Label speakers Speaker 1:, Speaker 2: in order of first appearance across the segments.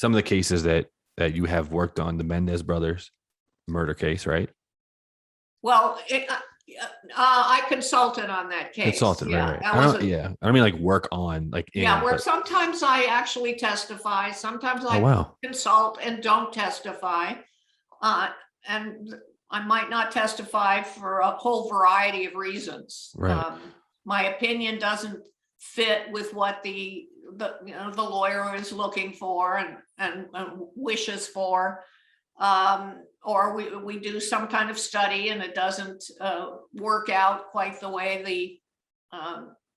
Speaker 1: some of the cases that you have worked on, the Mendez brothers murder case, right?
Speaker 2: Well, I consulted on that case.
Speaker 1: Consultant, right,
Speaker 2: Yeah,
Speaker 1: right.
Speaker 2: that was
Speaker 1: I don't mean like work on, like
Speaker 2: yeah,
Speaker 1: in,
Speaker 2: where
Speaker 1: but
Speaker 2: sometimes I actually testify, sometimes
Speaker 1: oh
Speaker 2: I
Speaker 1: wow,
Speaker 2: consult and don't testify. Uh, and I might not testify for a whole variety of reasons.
Speaker 1: right,
Speaker 2: My opinion doesn't fit with what the lawyer is looking for and wishes for. Or we do some kind of study and it doesn't work out quite the way the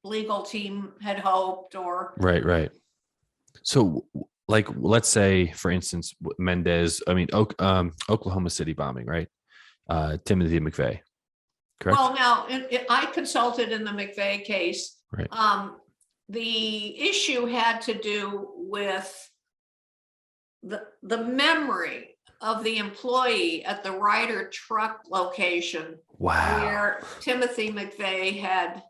Speaker 2: legal team had hoped, or
Speaker 1: right, right. So, like, let's say, for instance, Mendez, I mean, Oklahoma City bombing, right? Timothy McVeigh, correct?
Speaker 2: well, now I consulted in the McVeigh case.
Speaker 1: Right.
Speaker 2: The issue had to do with the memory of the employee at the Ryder truck location
Speaker 1: Wow.
Speaker 2: where Timothy McVeigh had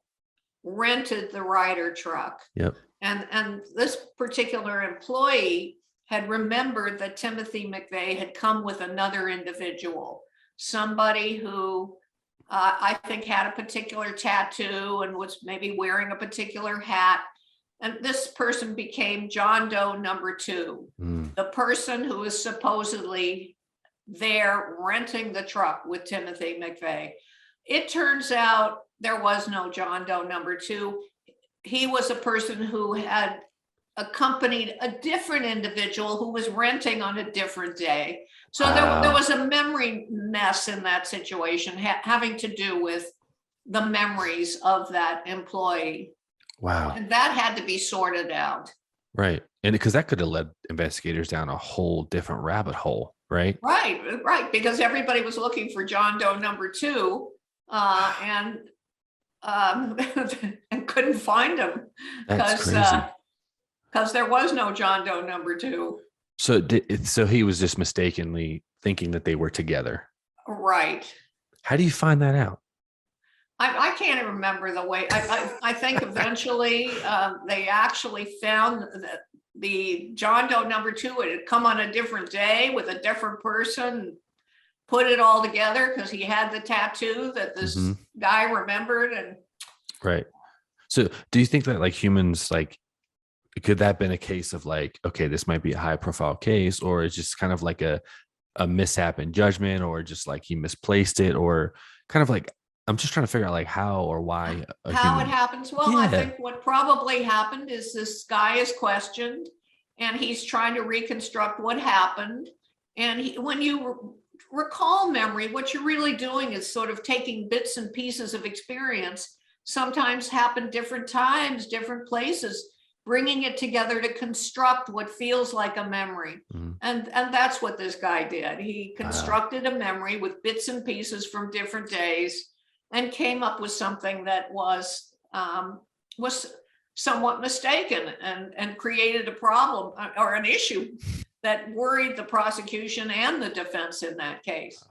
Speaker 2: rented the Ryder truck.
Speaker 1: Yep.
Speaker 2: And this particular employee had remembered that Timothy McVeigh had come with another individual, somebody who I think had a particular tattoo and was maybe wearing a particular hat. And this person became John Doe number 2, the person who was supposedly there renting the truck with Timothy McVeigh. It turns out there was no John Doe number 2. He was a person who had accompanied a different individual who was renting on a different day. So there was a memory mess in that situation, having to do with the memories of that employee.
Speaker 1: Wow.
Speaker 2: And that had to be sorted out.
Speaker 1: Right. And because that could have led investigators down a whole different rabbit hole, right?
Speaker 2: Right. Because everybody was looking for John Doe number 2, and and couldn't find him
Speaker 1: That's
Speaker 2: because
Speaker 1: crazy.
Speaker 2: there was no John Doe number 2.
Speaker 1: So he was just mistakenly thinking that they were together.
Speaker 2: Right.
Speaker 1: How do you find that out?
Speaker 2: I can't even remember the way. I think eventually they actually found that the John Doe number 2 had come on a different day with a different person, put it all together because he had the tattoo that this guy remembered. And
Speaker 1: right. So do you think that like humans, like, could that have been a case of like, okay, this might be a high profile case, or it's just kind of like a mishap in judgment, or just like he misplaced it, or kind of like, I'm just trying to figure out like how or why a
Speaker 2: how it
Speaker 1: human.
Speaker 2: happens? Well, I think what probably happened is this guy is questioned and he's trying to reconstruct what happened. And when you recall memory, what you're really doing is sort of taking bits and pieces of experience, sometimes happen different times, different places, bringing it together to construct what feels like a memory. And that's what this guy did. He constructed a memory with bits and pieces from different days and came up with something that was somewhat mistaken and created a problem or an issue that worried the prosecution and the defense in that case.